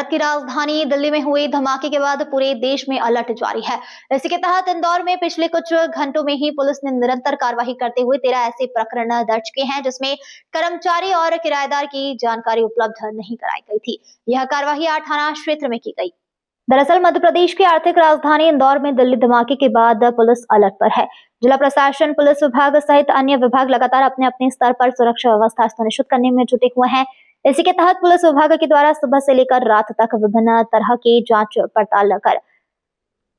भारत की राजधानी दिल्ली में हुए धमाके के बाद पूरे देश में अलर्ट जारी है। इसी के तहत इंदौर में पिछले कुछ घंटों में ही पुलिस ने निरंतर कार्रवाई करते हुए 13 ऐसे प्रकरण दर्ज किए हैं जिसमें कर्मचारी और किराएदार की जानकारी उपलब्ध नहीं कराई गई थी। यह कार्रवाई 8 थाना क्षेत्र में की गई। दरअसल मध्य प्रदेश की आर्थिक राजधानी इंदौर में दिल्ली धमाके के बाद पुलिस अलर्ट पर है। जिला प्रशासन, पुलिस विभाग सहित अन्य विभाग लगातार अपने अपने स्तर पर सुरक्षा व्यवस्था सुनिश्चित करने में जुटे हुए हैं। इसी के तहत पुलिस विभाग के द्वारा सुबह से लेकर रात तक विभिन्न तरह की जांच पड़ताल कर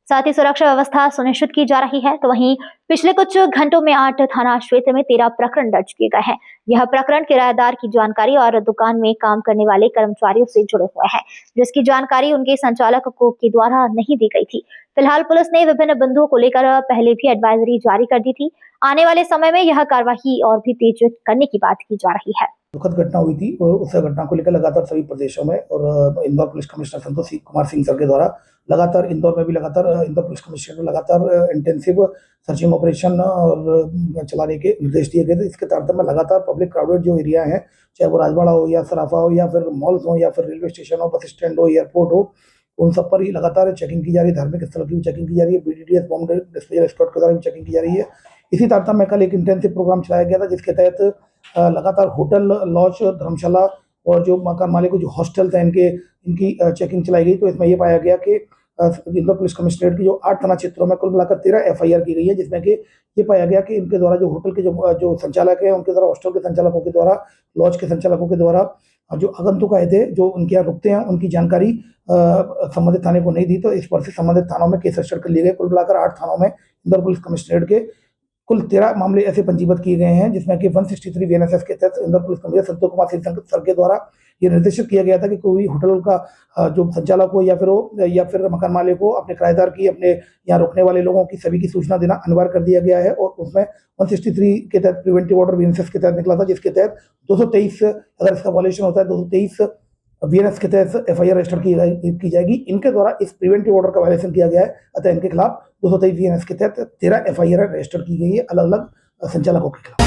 साथ ही सुरक्षा व्यवस्था सुनिश्चित की जा रही है। तो वहीं पिछले कुछ घंटों में 8 थाना क्षेत्र में 13 प्रकरण दर्ज किए गए हैं। यह प्रकरण किराएदार की जानकारी और दुकान में काम करने वाले कर्मचारियों से जुड़े हुए हैं, जिसकी जानकारी उनके संचालक को के द्वारा नहीं दी गई थी। फिलहाल पुलिस ने विभिन्न बिंदुओं को लेकर पहले भी एडवाइजरी जारी कर दी थी। आने वाले समय में यह कार्रवाई और भी तेज करने की बात की जा रही है। दुखद घटना हुई थी और उस घटना को लेकर लगातार सभी प्रदेशों में और Indore police commissioner Santosh Kumar Singh sir के द्वारा लगातार इंदौर में भी लगातार इंदौर पुलिस कमिश्नर ने लगातार इंटेंसिव सर्चिंग ऑपरेशन और चलाने के निर्देश दिए गए थे। इसके तहत में लगातार पब्लिक क्राउडेड जो एरिया है, चाहे वो राजवाड़ा हो या सराफा हो या फिर मॉल्स हो या फिर रेलवे स्टेशन हो, बस स्टैंड हो, एयरपोर्ट हो, उन सब पर ही लगातार चेकिंग की जा रही है। धार्मिक स्थलों की भी चेकिंग की जा रही है। BDDS बॉम्ब डिस्पोजल स्क्वाड के द्वारा भी चेकिंग की जा रही है। इसी तारतम्य में कल एक इंटेंसिव प्रोग्राम चलाया गया था, जिसके तहत लगातार होटल, लॉज, धर्मशाला और जो मकान मालिक जो हॉस्टल्स हैं इनकी चेकिंग चलाई गई। तो इसमें यह पाया गया कि इंदौर पुलिस कमिश्नरेट की जो 8 थाना क्षेत्रों में कुल मिलाकर 13 FIR की गई है, जिसमें कि ये पाया गया कि इनके द्वारा जो होटल के जो संचालक हैं उनके द्वारा, हॉस्टल के संचालकों के द्वारा, लॉज के संचालकों के द्वारा जो आगंतुक आए थे, जो उनके यहाँ रुकते हैं, उनकी जानकारी संबंधित थाने को नहीं दी। तो इस पर से संबंधित थानों में केस रजिस्टर कर लिए गए। कुल मिलाकर 8 थानों में इंदौर पुलिस कमिश्नरेट के कुल 13 मामले ऐसे पंजीबद्ध किए गए हैं, जिसमें कि 163 VNSS के तहत Indore police commissioner Santosh Kumar Singh sir के द्वारा ये निर्देशित किया गया था कि कोई होटल का जो संचालक हो या फिर मकान मालिक हो, अपने किराएदार की, अपने यहाँ रुकने वाले लोगों की सभी की सूचना देना अनिवार्य कर दिया गया है। और उसमें 163 के तहत प्रिवेंटिव ऑर्डर VNSS के तहत निकला था, जिसके तहत 223 अगर इसका वॉलेशन होता है 223 VNS के तहत FIR रजिस्टर की जाएगी। इनके द्वारा इस प्रिवेंटिव ऑर्डर का वायलेशन किया गया है, अतः इनके खिलाफ 223 VNS के तहत 13 FIR रजिस्टर की गई है अलग अलग संचालकों के खिलाफ।